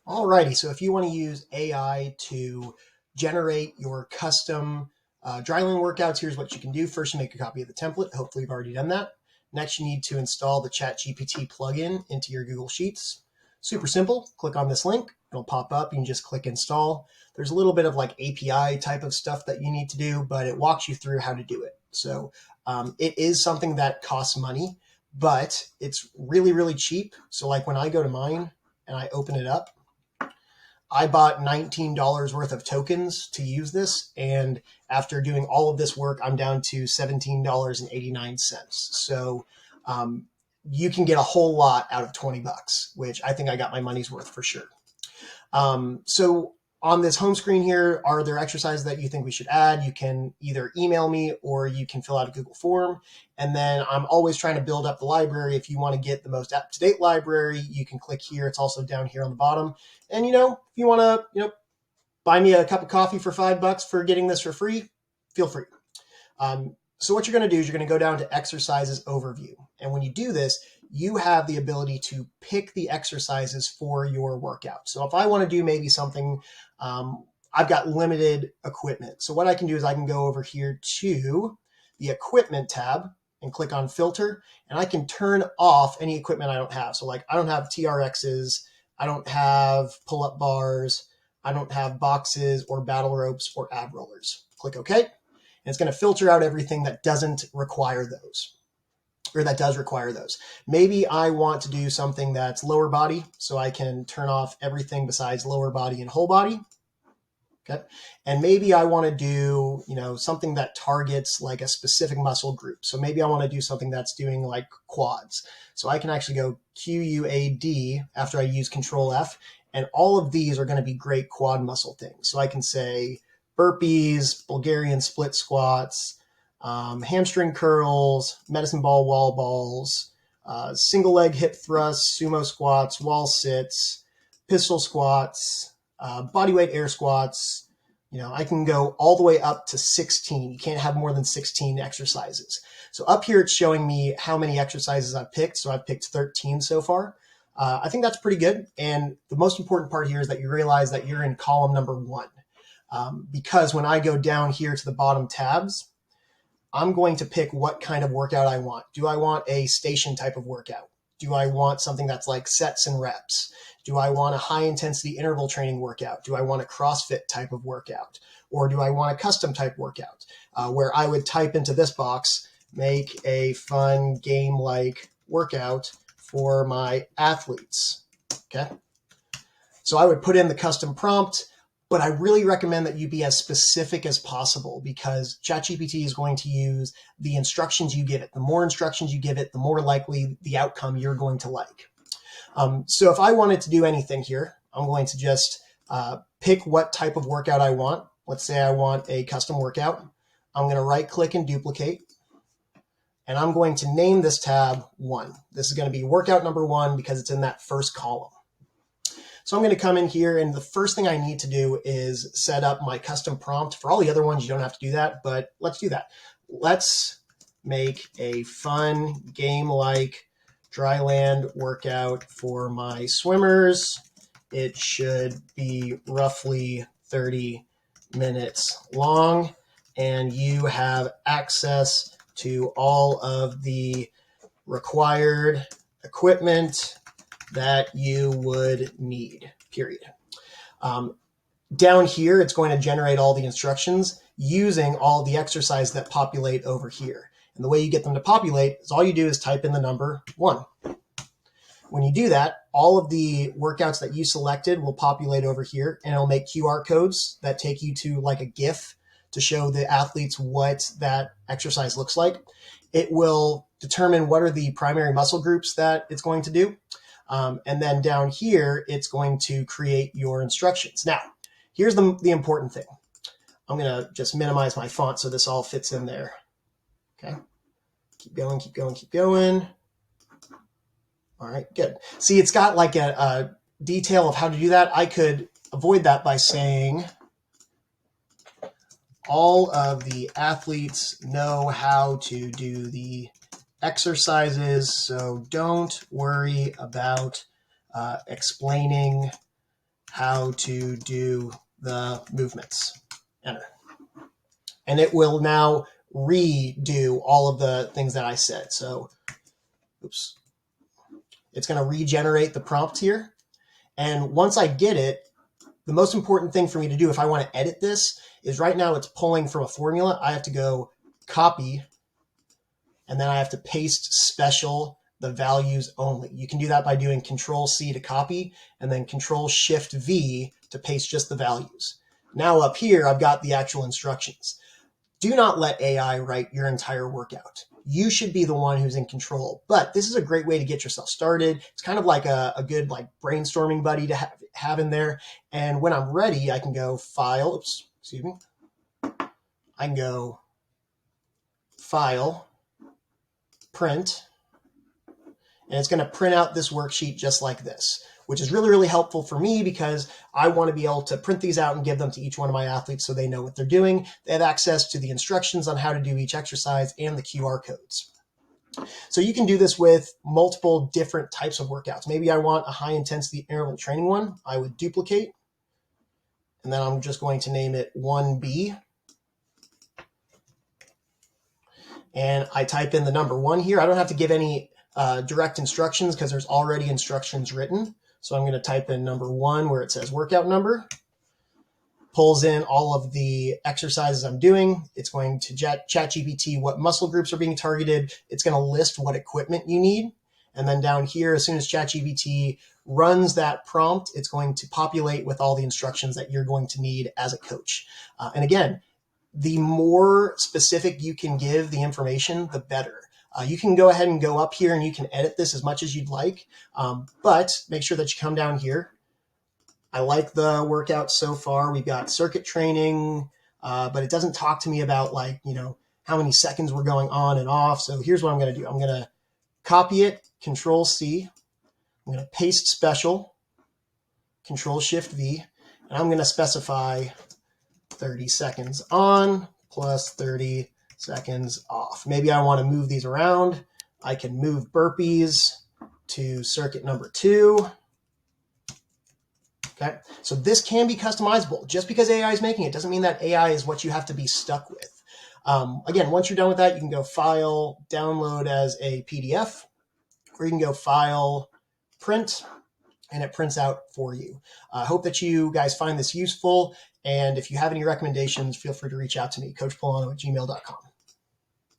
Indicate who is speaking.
Speaker 1: Alrighty, so if you want to use AI to generate your custom Dryland workouts, here's what you can do. First, you make a copy of the template. Hopefully you've already done that. Next, you need to install the ChatGPT plugin into your Google Sheets. Super simple. Click on this link. It'll pop up. You can just click install. There's a little bit of like API type of stuff that you need to do, but it walks you through how to do it. So it is something that costs money, but it's really, really cheap. So like when I go to mine and I open it up, I bought $19 worth of tokens to use this. And after doing all of this work, I'm down to $17.89. So you can get a whole lot out of 20 bucks, which I think I got my money's worth for sure. So on this home screen here, are there exercises that you think we should add? You can either email me or you can fill out a Google form. And then I'm always trying to build up the library. If you want to get the most up-to-date library, you can click here. It's also down here on the bottom. And, if you want to, buy me a cup of coffee for $5 for getting this for free, feel free. So what you're going to do is you're going to go down to exercises overview. And when you do this, you have the ability to pick the exercises for your workout. So if I want to do maybe something, I've got limited equipment. So what I can do is I can go over here to the equipment tab and click on filter, and I can turn off any equipment I don't have. So like I don't have TRXs, I don't have pull-up bars, I don't have boxes or battle ropes or ab rollers. Click OK. And it's going to filter out everything that doesn't require those, or that does require those. Maybe I want to do something that's lower body, so I can turn off everything besides lower body and whole body. Okay. And maybe I want to do, something that targets like a specific muscle group. So maybe I want to do something that's doing like quads. So I can actually go QUAD after I use Control F, and all of these are going to be great quad muscle things. So I can say burpees, Bulgarian split squats, hamstring curls, medicine ball wall balls, single leg hip thrusts, sumo squats, wall sits, pistol squats, bodyweight air squats. I can go all the way up to 16. You can't have more than 16 exercises. So up here, it's showing me how many exercises I've picked. So I've picked 13 so far. I think that's pretty good. And the most important part here is that you realize that you're in column number 1. Because when I go down here to the bottom tabs, I'm going to pick what kind of workout I want. Do I want a station type of workout? Do I want something that's like sets and reps? Do I want a high intensity interval training workout? Do I want a CrossFit type of workout? Or do I want a custom type workout where I would type into this box, make a fun game-like workout for my athletes? Okay. So I would put in the custom prompt, but I really recommend that you be as specific as possible because ChatGPT is going to use the instructions you give it. The more instructions you give it, the more likely the outcome you're going to like. So if I wanted to do anything here, I'm going to just pick what type of workout I want. Let's say I want a custom workout. I'm going to right click and duplicate. And I'm going to name this tab 1. This is going to be workout number 1 because it's in that first column. So I'm going to come in here, and the first thing I need to do is set up my custom prompt. For all the other ones, you don't have to do that, but let's do that. Let's make a fun game-like Dryland workout for my swimmers. It should be roughly 30 minutes long, and you have access to all of the required equipment that you would need, period. Down here, it's going to generate all the instructions using all the exercises that populate over here. And the way you get them to populate is all you do is type in the number 1. When you do that, all of the workouts that you selected will populate over here, and it'll make QR codes that take you to like a GIF to show the athletes what that exercise looks like. It will determine what are the primary muscle groups that it's going to do. And then down here, it's going to create your instructions. Now, here's the important thing. I'm going to just minimize my font so this all fits in there. Okay. Keep going, keep going, keep going. All right, good. See, it's got like a detail of how to do that. I could avoid that by saying all of the athletes know how to do the exercises, so don't worry about explaining how to do the movements. Enter. And it will now redo all of the things that I said. So, oops. It's going to regenerate the prompt here. And once I get it, the most important thing for me to do if I want to edit this is right now it's pulling from a formula. I have to go copy, and then I have to paste special the values only. You can do that by doing Control-C to copy, and then Control-Shift-V to paste just the values. Now up here, I've got the actual instructions. Do not let AI write your entire workout. You should be the one who's in control. But this is a great way to get yourself started. It's kind of like a good like brainstorming buddy to have in there. And when I'm ready, I can go File. Oops, excuse me. I can go File, Print, and it's going to print out this worksheet just like this, which is really, really helpful for me because I want to be able to print these out and give them to each one of my athletes so they know what they're doing. They have access to the instructions on how to do each exercise and the QR codes. So you can do this with multiple different types of workouts. Maybe I want a high intensity interval training one. I would duplicate, and then I'm just going to name it 1B. And I type in the number 1 here. I don't have to give any direct instructions because there's already instructions written. So I'm going to type in number 1 where it says workout number, pulls in all of the exercises I'm doing. It's going to ChatGPT what muscle groups are being targeted. It's going to list what equipment you need. And then down here, as soon as ChatGPT runs that prompt, it's going to populate with all the instructions that you're going to need as a coach. And again, the more specific you can give the information, the better. You can go ahead and go up here and you can edit this as much as you'd like, but make sure that you come down here. I like the workout so far. We've got circuit training, but it doesn't talk to me about like, how many seconds we're going on and off. So here's what I'm going to do. I'm going to copy it, Control-C. I'm going to paste special, Control-Shift-V, and I'm going to specify 30 seconds on plus 30 seconds off. Maybe I want to move these around. I can move burpees to circuit number 2. Okay, so this can be customizable. Just because AI is making it doesn't mean that AI is what you have to be stuck with. Again, once you're done with that, you can go File, Download as a PDF, or you can go File, Print, and it prints out for you. I hope that you guys find this useful. And if you have any recommendations, feel free to reach out to me, coachpolano@gmail.com.